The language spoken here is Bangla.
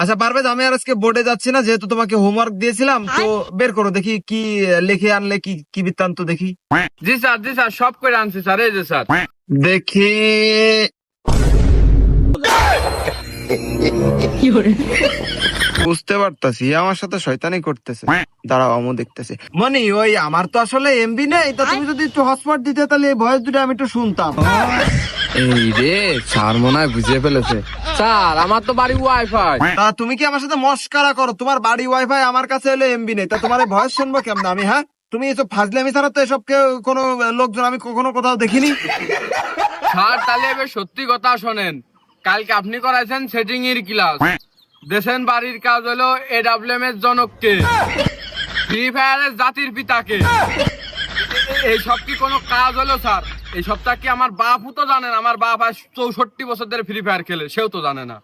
আচ্ছা পারভেজ, আমি আর আজকে বোর্ডে যাচ্ছি না, যেহেতু তোমাকে হোমওয়ার্ক দিয়েছিলাম, তো বের করো দেখি কি লিখে আনলে, কি কি বৃত্তান্ত দেখি। জি স্যার সব করে আনছি স্যার, এই যে স্যার। দেখি। বুঝতে পারতাছি আমার সাথে শয়তানি করতেছে। দাঁড়াও, আমও দেখতেছে। মনি, ওই আমার তো আসলে এমবি নেই, তা তুমি যদি একটু হটস্পট দিতে তাহলে এই ভয়েস দুটো আমি একটু শুনতাম। এই রে, স্যার মনে হয় বুঝে ফেলেছে। স্যার আমার তো বাড়ি ওয়াইফাই। তা তুমি কি আমার সাথে মস্কারা করো? তোমার বাড়ি ওয়াইফাই, আমার কাছে হলে এমবি নেই, তা তোমার এই ভয়েস শুনবো কেমন আমি? হ্যাঁ, তুমি এসব ফাজলামি ছাড়া তো এসব কোনো লোকজন আমি কখনো কোথাও দেখিনি। স্যার তাহলে এবার সত্যি কথা শোনেন, কালকে আপনি করাইছেন সেটিং এর ক্লাস, দেশেন বাড়ির কাজ হলো এডব্লিউএম এর জনককে, ফ্রি ফায়ারের জাতির পিতাকে। এইসব কি কোনো কাজ হলো স্যার? এই সবটা কি আমার বাপও তো জানেন? আমার বাপ আজ 64 বছর ধরে ফ্রি ফায়ার খেলে, সেও তো জানে না।